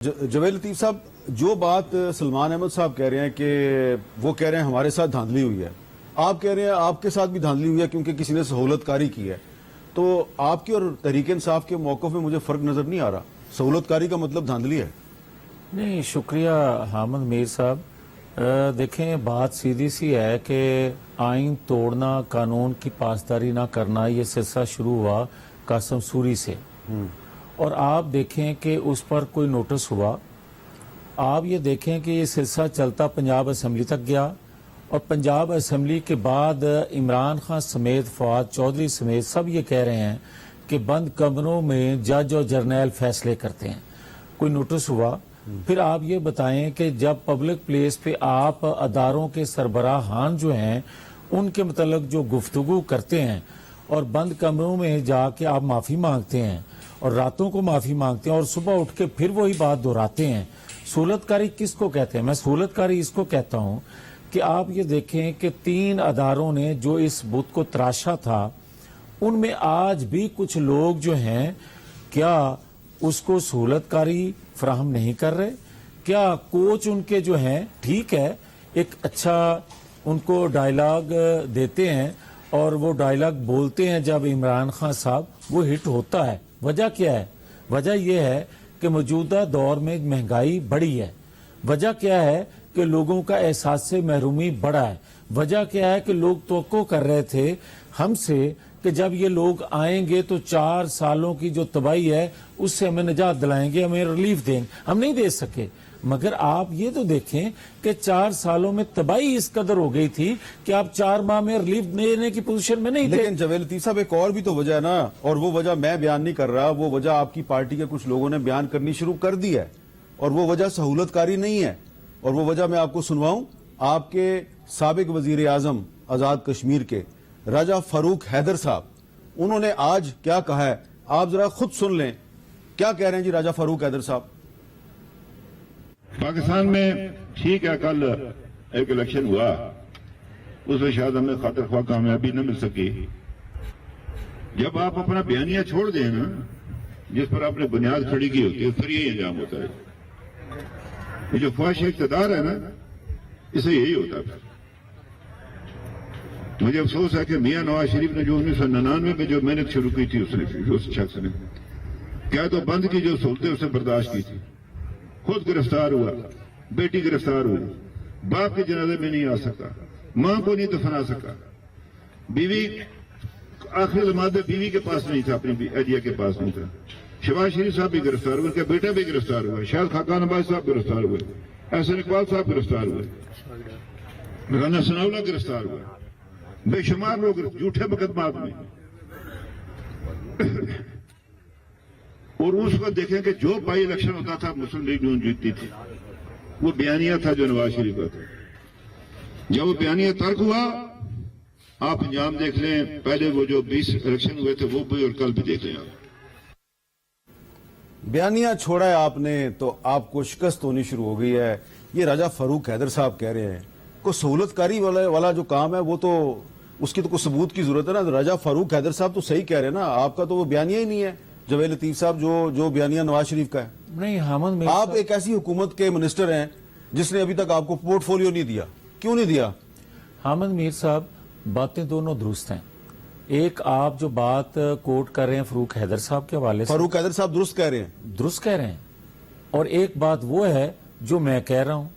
جویل لطیف صاحب، جو بات سلمان احمد صاحب کہہ رہے ہیں کہ وہ کہہ رہے ہیں ہمارے ساتھ دھاندلی ہوئی ہے، آپ کہہ رہے ہیں آپ کے ساتھ بھی دھاندلی ہوئی ہے کیونکہ کسی نے سہولت کاری کی ہے، تو آپ کے اور تحریک انصاف کے موقف میں مجھے فرق نظر نہیں آ رہا۔ سہولت کاری کا مطلب دھاندلی ہے؟ نہیں، شکریہ حامد میر صاحب۔ دیکھیں، بات سیدھی سی ہے کہ آئین توڑنا، قانون کی پاسداری نہ کرنا، یہ سلسلہ شروع ہوا قاسم سوری سے، اور آپ دیکھیں کہ اس پر کوئی نوٹس ہوا۔ آپ یہ دیکھیں کہ یہ سلسلہ چلتا پنجاب اسمبلی تک گیا، اور پنجاب اسمبلی کے بعد عمران خان سمیت، فواد چودھری سمیت سب یہ کہہ رہے ہیں کہ بند کمروں میں جج اور جرنیل فیصلے کرتے ہیں۔ کوئی نوٹس ہوا؟ پھر آپ یہ بتائیں کہ جب پبلک پلیس پہ آپ اداروں کے سربراہان جو ہیں ان کے متعلق جو گفتگو کرتے ہیں اور بند کمروں میں جا کے آپ معافی مانگتے ہیں اور راتوں کو معافی مانگتے ہیں اور صبح اٹھ کے پھر وہی بات دہراتے ہیں، سہولت کاری کس کو کہتے ہیں؟ میں سہولت کاری اس کو کہتا ہوں کہ آپ یہ دیکھیں کہ 3 اداروں نے جو اس بت کو تراشا تھا، ان میں آج بھی کچھ لوگ جو ہیں کیا اس کو سہولت کاری فراہم نہیں کر رہے؟ کیا کوچ ان کے جو ہیں ٹھیک ہے، ایک اچھا ان کو ڈائیلاگ دیتے ہیں اور وہ ڈائیلاگ بولتے ہیں جب عمران خان صاحب، وہ ہٹ ہوتا ہے۔ وجہ کیا ہے؟ وجہ یہ ہے کہ موجودہ دور میں مہنگائی بڑھی ہے۔ وجہ کیا ہے کہ لوگوں کا احساس سے محرومی بڑھا ہے۔ وجہ کیا ہے کہ لوگ توقع کر رہے تھے ہم سے کہ جب یہ لوگ آئیں گے تو 4 سالوں کی جو تباہی ہے اس سے ہمیں نجات دلائیں گے، ہمیں ریلیف دیں گے۔ ہم نہیں دے سکے، مگر آپ یہ تو دیکھیں کہ 4 سالوں میں تباہی اس قدر ہو گئی تھی کہ آپ 4 ماہ میں ریلیف دینے کی پوزیشن میں نہیں تھے۔ لیکن جویل لطیف صاحب، ایک اور بھی تو وجہ ہے نا، اور وہ وجہ میں بیان نہیں کر رہا، وہ وجہ آپ کی پارٹی کے کچھ لوگوں نے بیان کرنی شروع کر دی ہے، اور وہ وجہ سہولت کاری نہیں ہے، اور وہ وجہ میں آپ کو سنواؤں۔ آپ کے سابق وزیر اعظم آزاد کشمیر کے راجہ فاروق حیدر صاحب، انہوں نے آج کیا کہا ہے، آپ ذرا خود سن لیں۔ کیا کہہ رہے ہیں جی راجہ فاروق حیدر صاحب؟ پاکستان میں ٹھیک ہے، کل ایک الیکشن ہوا، اس میں شاید ہمیں خاطر خواہ کامیابی نہ مل سکی۔ جب آپ اپنا بیانیہ چھوڑ دیں نا، جس پر آپ نے بنیاد کھڑی کی ہوتی ہے، پھر یہی انجام ہوتا ہے۔ یہ جو خواہش اقتدار ہے نا، اسے یہی ہوتا ہے۔ مجھے افسوس ہے کہ میاں نواز شریف نے جو 1999 میں جو محنت شروع کی تھی اس شخص نے کیا تو بند کی جو سہولتیں اسے برداشت کی تھی، خود گرفتار ہوا، بیٹی گرفتار ہوئی، باپ کے جنازے میں نہیں آ سکا، ماں کو نہیں دفنا سکا، بیوی آخری لمحات میں بیوی کے پاس نہیں تھا، اپنی اہلیہ کے پاس نہیں تھا۔ شہباز شریف صاحب بھی گرفتار ہوئے، ان کا بیٹا بھی گرفتار ہوا، شاید خاقان عباس صاحب گرفتار ہوئے، احسن اقبال صاحب گرفتار ہوئے، رانا ثناءاللہ گرفتار ہوئے، بے شمار لوگ جھوٹے مقدمات میں۔ اور اس کو دیکھیں کہ جو بائی الیکشن ہوتا تھا مسلم لیگ نون جیتتی تھی، وہ بیانیہ تھا جو نواز شریف کا تھا۔ جب وہ بیانیہ ترک ہوا، آپ انجام دیکھ لیں، پہلے وہ جو 20 الیکشن ہوئے تھے وہ بھی، اور کل بھی دیکھ لیں آپ۔ بیانیہ چھوڑا ہے آپ نے تو آپ کو شکست ہونی شروع ہو گئی ہے، یہ راجہ فاروق حیدر صاحب کہہ رہے ہیں۔ کوئی سہولت کاری والا جو کام ہے وہ تو اس کی تو کوئی ثبوت کی ضرورت ہے نا۔ راجہ فاروق حیدر صاحب تو صحیح کہہ رہے ہیں نا، آپ کا تو وہ بیانیہ ہی نہیں ہے جویل لطیف صاحب، جو بیانیہ نواز شریف کا ہے۔ نہیں حامد میر آپ ایک ایسی حکومت کے منسٹر ہیں جس نے ابھی تک آپ کو پورٹ فولیو نہیں دیا، کیوں نہیں دیا؟ حامد میر صاحب، باتیں دونوں درست ہیں۔ ایک آپ جو بات کوٹ کر رہے ہیں فاروق حیدر صاحب کے حوالے سے، فاروق حیدر صاحب درست کہہ رہے ہیں، درست کہہ رہے ہیں، اور ایک بات وہ ہے جو میں کہہ رہا ہوں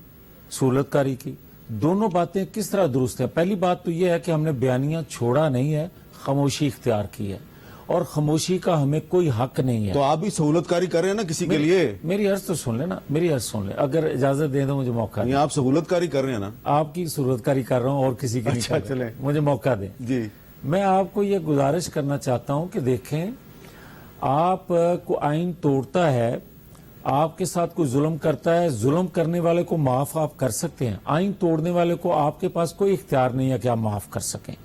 سہولت کاری کی۔ دونوں باتیں کس طرح درست ہیں؟ پہلی بات تو یہ ہے کہ ہم نے بیانیہ چھوڑا نہیں ہے، خاموشی اختیار کی ہے، اور خاموشی کا ہمیں کوئی حق نہیں ہے۔ تو آپ بھی سہولت کاری کر رہے ہیں نا کسی کے لیے؟ میری عرض تو سن لیں نا، میری عرض سن لیں، اگر اجازت دیں تو مجھے موقع دیں۔ آپ سہولت کاری کر رہے ہیں نا؟ آپ کی سہولت کاری کر رہا ہوں اور کسی کی نہیں کر رہا۔ چلیں، مجھے موقع دیں۔ جی، میں آپ کو یہ گزارش کرنا چاہتا ہوں کہ دیکھیں، آپ کو آئین توڑتا ہے، آپ کے ساتھ کوئی ظلم کرتا ہے، ظلم کرنے والے کو معاف آپ کر سکتے ہیں، آئین توڑنے والے کو آپ کے پاس کوئی اختیار نہیں ہے کہ آپ معاف کر سکیں۔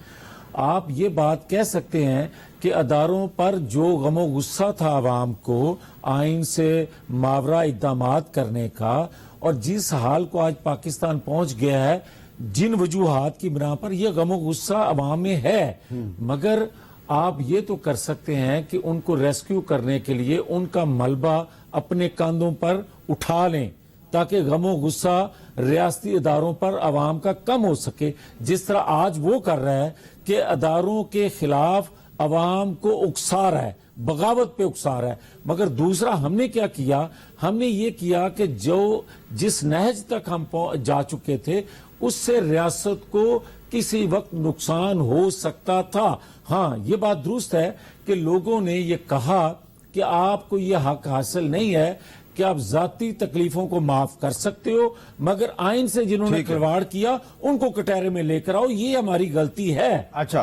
آپ یہ بات کہہ سکتے ہیں کہ اداروں پر جو غم و غصہ تھا عوام کو آئین سے ماورا اقدامات کرنے کا، اور جس حال کو آج پاکستان پہنچ گیا ہے، جن وجوہات کی بنا پر یہ غم و غصہ عوام میں ہے، مگر آپ یہ تو کر سکتے ہیں کہ ان کو ریسکیو کرنے کے لیے ان کا ملبہ اپنے کاندھوں پر اٹھا لیں تاکہ غم و غصہ ریاستی اداروں پر عوام کا کم ہو سکے، جس طرح آج وہ کر رہا ہے کہ اداروں کے خلاف عوام کو اکسا رہا ہے، بغاوت پہ اکسا رہا ہے۔ مگر دوسرا ہم نے کیا کیا، ہم نے یہ کیا کہ جس نہج تک ہم جا چکے تھے اس سے ریاست کو کسی وقت نقصان ہو سکتا تھا۔ ہاں یہ بات درست ہے کہ لوگوں نے یہ کہا کہ آپ کو یہ حق حاصل نہیں ہے کہ آپ ذاتی تکلیفوں کو معاف کر سکتے ہو، مگر آئین سے جنہوں نے کھلواڑ کیا ان کو کٹہرے میں لے کر آؤ، یہ ہماری غلطی ہے۔ اچھا